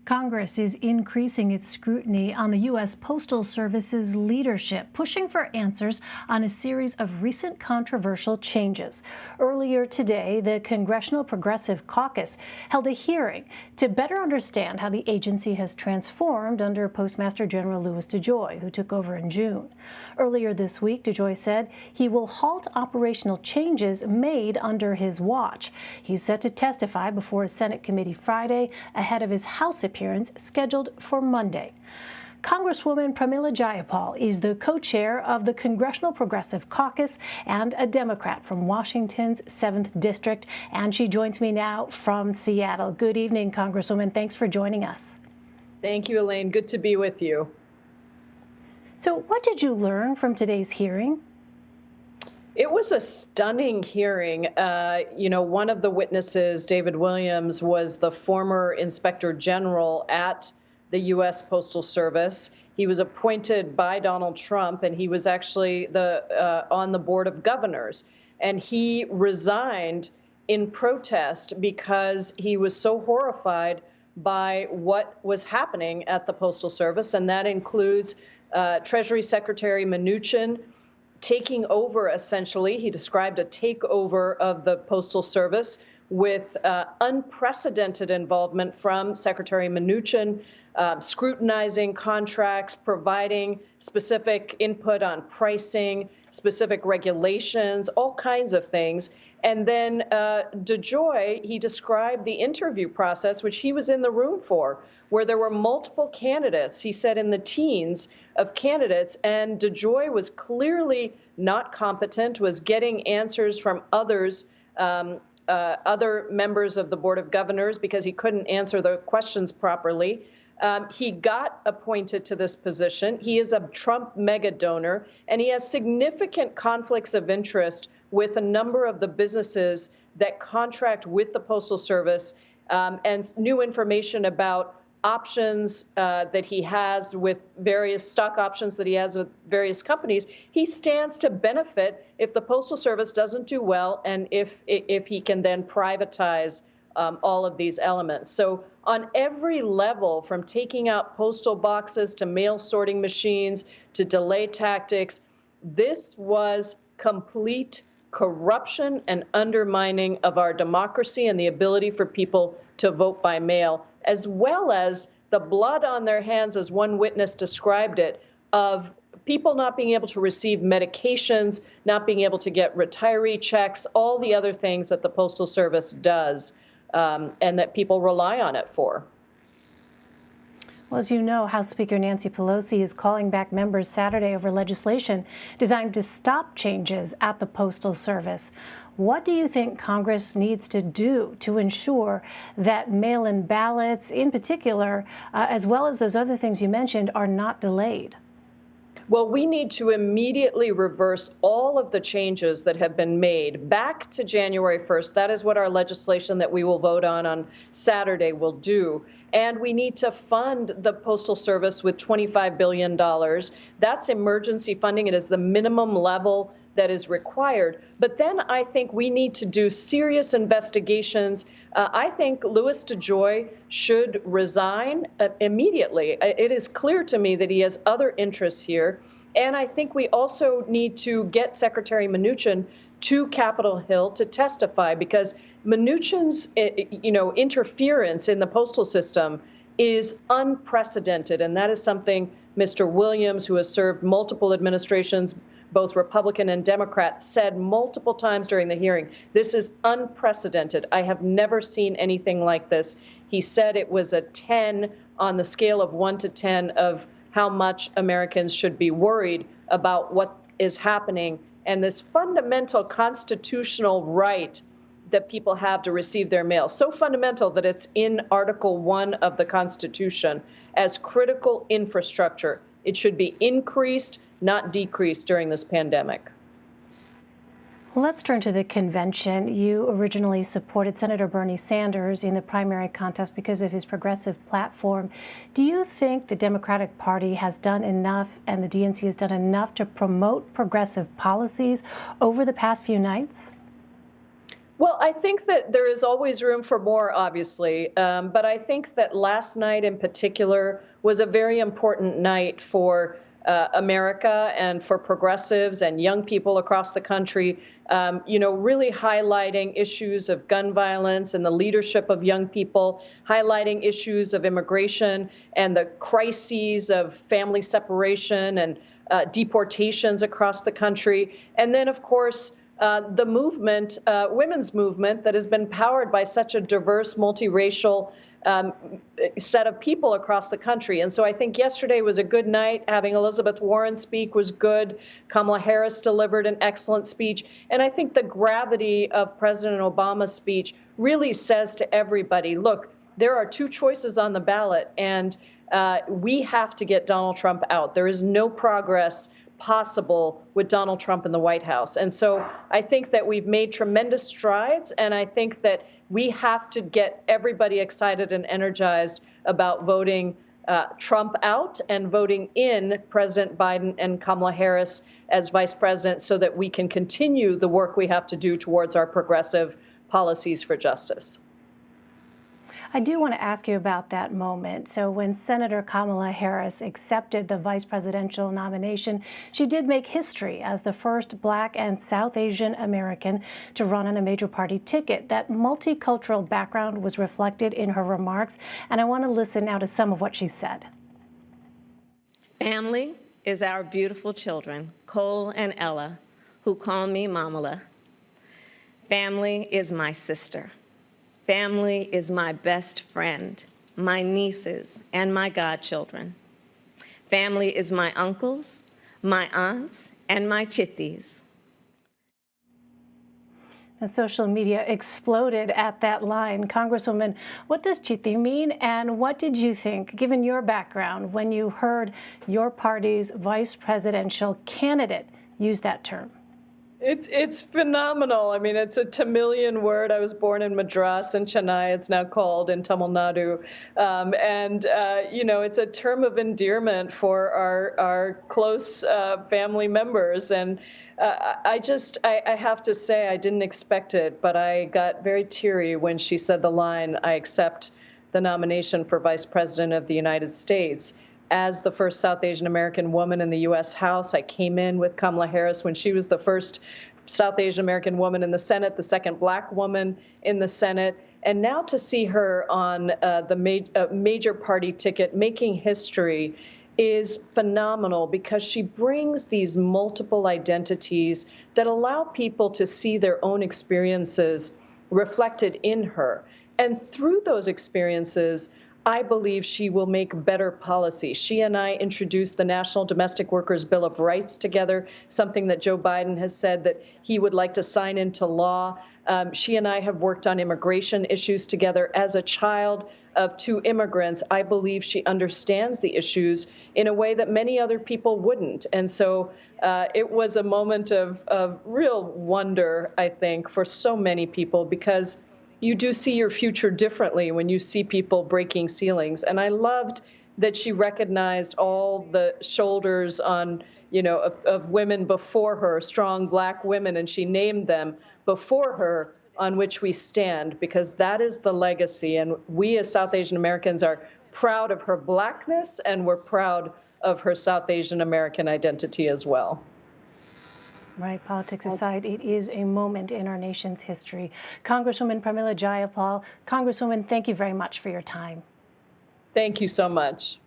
Congress is increasing its scrutiny on the U.S. Postal Service's leadership, pushing for answers on a series of recent controversial changes. Earlier today, the Congressional Progressive Caucus held a hearing to better understand how the agency has transformed under Postmaster General Louis DeJoy, who took over in June. Earlier this week, DeJoy said he will halt operational changes made under his watch. He's set to testify before a Senate committee Friday ahead of his House appearance scheduled for Monday. Congresswoman Pramila Jayapal is the co-chair of the Congressional Progressive Caucus and a Democrat from Washington's 7th District, and she joins me now from Seattle. Good evening, Congresswoman. Thanks for joining us. Thank you, Elaine. Good to be with you. So what did you learn from today's hearing? It was a stunning hearing. One of the witnesses, David Williams, was the former Inspector General at the U.S. Postal Service. He was appointed by Donald Trump, and he was actually on the Board of Governors. And he resigned in protest because he was so horrified by what was happening at the Postal Service, and that includes Treasury Secretary Mnuchin taking over, essentially. He described a takeover of the Postal Service with unprecedented involvement from Secretary Mnuchin, scrutinizing contracts, providing specific input on pricing, specific regulations, all kinds of things. And then DeJoy, he described the interview process, which he was in the room for, where there were multiple candidates, he said in the teens of candidates, and DeJoy was clearly not competent, was getting answers from others, other members of the Board of Governors, because he couldn't answer the questions properly. He got appointed to this position. He is a Trump mega donor, and he has significant conflicts of interest with a number of the businesses that contract with the Postal Service, and new information about options that he has with various stock options that he has with various companies. He stands to benefit if the Postal Service doesn't do well, and if he can then privatize all of these elements. So on every level, from taking out postal boxes to mail sorting machines to delay tactics, this was complete corruption and undermining of our democracy and the ability for people to vote by mail, as well as the blood on their hands, as one witness described it, of people not being able to receive medications, not being able to get retiree checks, all the other things that the Postal Service does, and that people rely on it for. Well, as you know, House Speaker Nancy Pelosi is calling back members Saturday over legislation designed to stop changes at the Postal Service. What do you think Congress needs to do to ensure that mail-in ballots, in particular, as well as those other things you mentioned, are not delayed? Well, we need to immediately reverse all of the changes that have been made back to January 1st. That is what our legislation that we will vote on Saturday will do. And we need to fund the Postal Service with $25 billion. That's emergency funding. It is the minimum level that is required. But then I think we need to do serious investigations. I think Louis DeJoy should resign immediately. It is clear to me that he has other interests here. And I think we also need to get Secretary Mnuchin to Capitol Hill to testify, because Mnuchin's interference in the postal system is unprecedented. And that is something Mr. Williams, who has served multiple administrations, both Republican and Democrat, said multiple times during the hearing. This is unprecedented. I have never seen anything like this. He said it was a 10 on the scale of 1 to 10 of how much Americans should be worried about what is happening, and this fundamental constitutional right that people have to receive their mail. So fundamental that it's in Article 1 of the Constitution as critical infrastructure. It should be increased, not decreased during this pandemic. Well, let's turn to the convention. You originally supported Senator Bernie Sanders in the primary contest because of his progressive platform. Do you think the Democratic Party has done enough, and the DNC has done enough, to promote progressive policies over the past few nights? Well, I think that there is always room for more, obviously. But I think that last night in particular was a very important night for America and for progressives and young people across the country, really highlighting issues of gun violence and the leadership of young people, highlighting issues of immigration and the crises of family separation and deportations across the country. And then, of course, the movement, women's movement, that has been powered by such a diverse, multiracial set of people across the country. And so I think yesterday was a good night. Having Elizabeth Warren speak was good. Kamala Harris delivered an excellent speech. And I think the gravity of President Obama's speech really says to everybody, look, there are two choices on the ballot, and we have to get Donald Trump out. There is no progress possible with Donald Trump in the White House. And so I think that we've made tremendous strides, and I think that we have to get everybody excited and energized about voting Trump out and voting in President Biden and Kamala Harris as vice president so that we can continue the work we have to do towards our progressive policies for justice. I do want to ask you about that moment. So when Senator Kamala Harris accepted the vice presidential nomination, she did make history as the first Black and South Asian American to run on a major party ticket. That multicultural background was reflected in her remarks, and I want to listen now to some of what she said. Family is our beautiful children, Cole and Ella, who call me Mamala. Family is my sister. Family is my best friend, my nieces, and my godchildren. Family is my uncles, my aunts, and my chitties. Now, social media exploded at that line. Congresswoman, what does chitti mean, and what did you think, given your background, when you heard your party's vice presidential candidate use that term? It's phenomenal. I mean, it's a Tamilian word. I was born in Madras in Chennai. It's now called in Tamil Nadu. It's a term of endearment for our close family members. And I have to say, I didn't expect it, but I got very teary when she said the line, "I accept the nomination for Vice President of the United States." As the first South Asian American woman in the U.S. House, I came in with Kamala Harris when she was the first South Asian American woman in the Senate, the second Black woman in the Senate. And now to see her on the major party ticket making history is phenomenal, because she brings these multiple identities that allow people to see their own experiences reflected in her. And through those experiences, I believe she will make better policy. She and I introduced the National Domestic Workers Bill of Rights together, something that Joe Biden has said that he would like to sign into law. She and I have worked on immigration issues together. As a child of two immigrants, I believe she understands the issues in a way that many other people wouldn't. And so it was a moment of real wonder, I think, for so many people, because you do see your future differently when you see people breaking ceilings. And I loved that she recognized all the shoulders of women before her, strong Black women, and she named them before her, on which we stand, because that is the legacy. And we as South Asian Americans are proud of her Blackness, and we're proud of her South Asian American identity as well. Right, politics aside, it is a moment in our nation's history. Congresswoman Pramila Jayapal, Congresswoman, thank you very much for your time. Thank you so much.